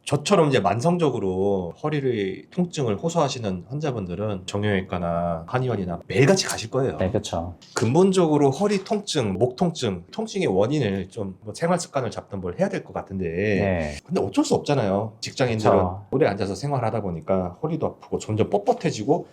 저처럼 이제 만성적으로 허리를 통증을 호소하시는 환자분들은 정형외과나 한의원이나 매일같이 가실 거예요. 네, 그렇죠. 근본적으로 허리 통증, 목 통증, 통증의 원인을 좀뭐 생활 습관을 잡든 뭘 해야 될 것 같은데 네. 근데 어쩔 수 없잖아요. 직장인들은 그쵸. 오래 앉아서 생활하다 보니까 허리도 아프고 점점 뻣뻣해지고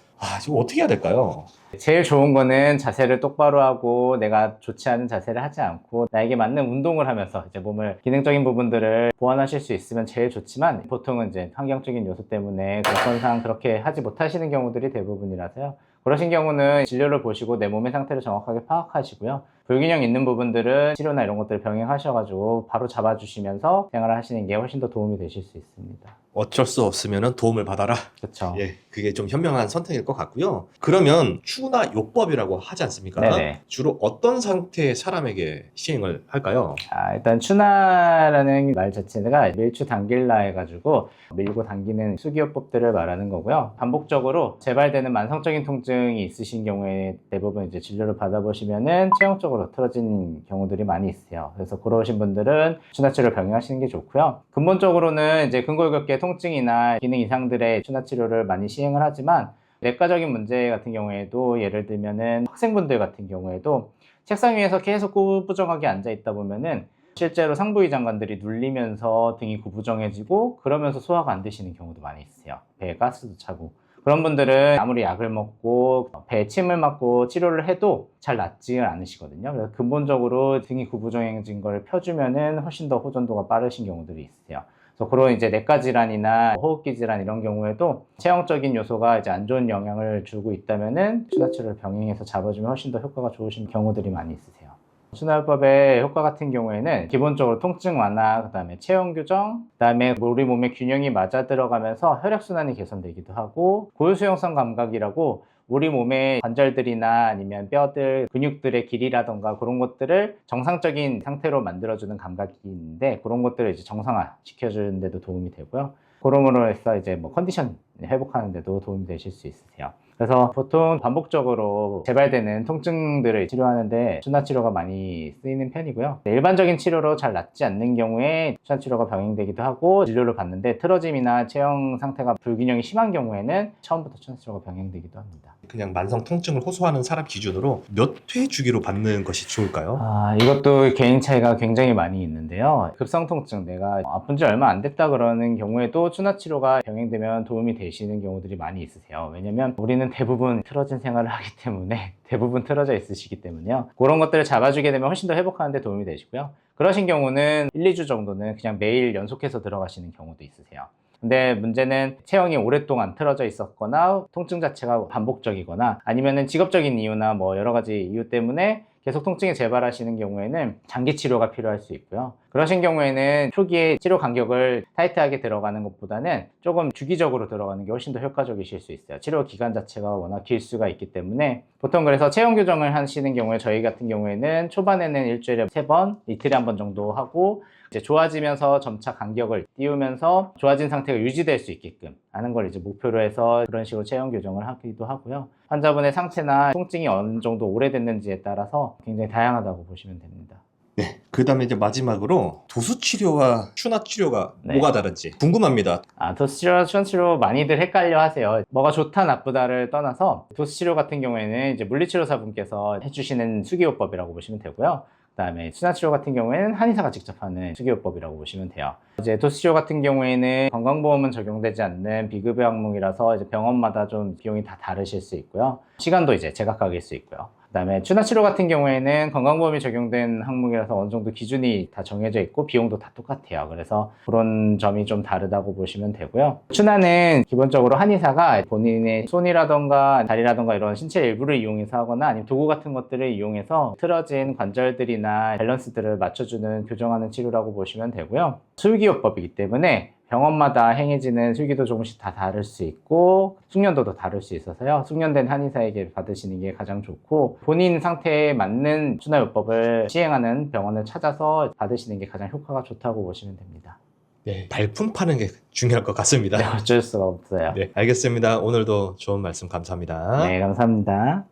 지금 어떻게 해야 될까요? 제일 좋은 거는 자세를 똑바로 하고 내가 좋지 않은 자세를 하지 않고 나에게 맞는 운동을 하면서 이제 몸을 기능적인 부분들을 보완하실 수 있으면 제일 좋지만 보통은 이제 환경적인 요소 때문에 건강 그렇게 하지 못하시는 경우들이 대부분이라서요. 그러신 경우는 진료를 보시고 내 몸의 상태를 정확하게 파악하시고요. 불균형 있는 부분들은 치료나 이런 것들을 병행하셔가지고 바로 잡아주시면서 생활을 하시는 게 훨씬 더 도움이 되실 수 있습니다. 어쩔 수 없으면 도움을 받아라. 그렇죠. 예, 그게 좀 현명한 선택일 것 같고요. 그러면 추나 요법이라고 하지 않습니까? 네네. 주로 어떤 상태의 사람에게 시행을 할까요? 일단 추나라는 말 자체가 밀추 당길라 해가지고 밀고 당기는 수기요법들을 말하는 거고요. 반복적으로 재발되는 만성적인 통증이 있으신 경우에 대부분 이제 진료를 받아보시면은 체형적으로 틀어진 경우들이 많이 있어요. 그래서 그러신 분들은 추나치료를 병행하시는 게 좋고요. 근본적으로는 이제 근골격계 통증이나 기능 이상들의 추나치료를 많이 시행을 하지만 내과적인 문제 같은 경우에도 예를 들면은 학생분들 같은 경우에도 책상 위에서 계속 구부정하게 앉아 있다 보면은 실제로 상부위 장관들이 눌리면서 등이 구부정해지고 그러면서 소화가 안 되시는 경우도 많이 있어요. 배에 가스도 차고. 그런 분들은 아무리 약을 먹고 배에 침을 맞고 치료를 해도 잘 낫지 않으시거든요. 그래서 근본적으로 등이 구부정해진 걸 펴주면은 훨씬 더 호전도가 빠르신 경우들이 있어요. 그래서 그런 이제 내과 질환이나 호흡기 질환 이런 경우에도 체형적인 요소가 이제 안 좋은 영향을 주고 있다면은 추나치료를 병행해서 잡아주면 훨씬 더 효과가 좋으신 경우들이 많이 있으세요. 추나요법의 효과 같은 경우에는 기본적으로 통증 완화, 그다음에 체형 교정, 그다음에 우리 몸의 균형이 맞아 들어가면서 혈액순환이 개선되기도 하고 고유수용성 감각이라고 우리 몸의 관절들이나 아니면 뼈들, 근육들의 길이라던가 그런 것들을 정상적인 상태로 만들어주는 감각이 있는데 그런 것들을 이제 정상화 시켜주는 데도 도움이 되고요. 그러므로 해서 이제 뭐 컨디션 회복하는 데도 도움이 되실 수 있으세요. 그래서 보통 반복적으로 재발되는 통증들을 치료하는데 추나치료가 많이 쓰이는 편이고요. 일반적인 치료로 잘 낫지 않는 경우에 추나치료가 병행되기도 하고 진료를 받는데 틀어짐이나 체형 상태가 불균형이 심한 경우에는 처음부터 추나치료가 병행되기도 합니다. 그냥 만성 통증을 호소하는 사람 기준으로 몇 회 주기로 받는 것이 좋을까요? 이것도 개인 차이가 굉장히 많이 있는데요. 급성 통증, 내가 아픈 지 얼마 안 됐다 그러는 경우에도 추나치료가 병행되면 도움이 되시는 경우들이 많이 있으세요. 왜냐면 우리는 대부분 틀어진 생활을 하기 때문에 대부분 틀어져 있으시기 때문에요. 그런 것들을 잡아주게 되면 훨씬 더 회복하는 데 도움이 되시고요. 그러신 경우는 1, 2주 정도는 그냥 매일 연속해서 들어가시는 경우도 있으세요. 근데 문제는 체형이 오랫동안 틀어져 있었거나 통증 자체가 반복적이거나 아니면은 직업적인 이유나 뭐 여러 가지 이유 때문에 계속 통증이 재발하시는 경우에는 장기 치료가 필요할 수 있고요. 그러신 경우에는 초기에 치료 간격을 타이트하게 들어가는 것보다는 조금 주기적으로 들어가는 게 훨씬 더 효과적이실 수 있어요. 치료 기간 자체가 워낙 길 수가 있기 때문에 보통 그래서 체형 교정을 하시는 경우에 저희 같은 경우에는 초반에는 일주일에 3번, 이틀에 1번 정도 하고 이제 좋아지면서 점차 간격을 띄우면서 좋아진 상태가 유지될 수 있게끔 하는 걸 이제 목표로 해서 그런 식으로 체형 교정을 하기도 하고요. 환자분의 상태나 통증이 어느 정도 오래됐는지에 따라서 굉장히 다양하다고 보시면 됩니다. 네. 그 다음에 이제 마지막으로 도수 치료와 추나 치료가 네. 뭐가 다른지 궁금합니다. 도수치료와 추나치료 많이들 헷갈려 하세요. 뭐가 좋다 나쁘다를 떠나서 도수치료 같은 경우에는 이제 물리치료사분께서 해주시는 수기요법이라고 보시면 되고요. 그다음에 추나치료 같은 경우에는 한의사가 직접 하는 수기요법이라고 보시면 돼요. 이제 도수치료 같은 경우에는 건강보험은 적용되지 않는 비급여 항목이라서 이제 병원마다 좀 비용이 다 다르실 수 있고요. 시간도 이제 제각각일 수 있고요. 그다음에 추나치료 같은 경우에는 건강보험이 적용된 항목이라서 어느 정도 기준이 다 정해져 있고 비용도 다 똑같아요. 그래서 그런 점이 좀 다르다고 보시면 되고요. 추나는 기본적으로 한의사가 본인의 손이라던가 다리라던가 이런 신체 일부를 이용해서 하거나 아니면 도구 같은 것들을 이용해서 틀어진 관절들이나 밸런스들을 맞춰주는 교정하는 치료라고 보시면 되고요. 술기요법이기 때문에 병원마다 행해지는 술기도 조금씩 다 다를 수 있고 숙련도도 다를 수 있어서요. 숙련된 한의사에게 받으시는 게 가장 좋고 본인 상태에 맞는 추나요법을 시행하는 병원을 찾아서 받으시는 게 가장 효과가 좋다고 보시면 됩니다. 네, 발품 파는 게 중요할 것 같습니다. 네, 어쩔 수가 없어요. 네, 알겠습니다. 오늘도 좋은 말씀 감사합니다. 네, 감사합니다.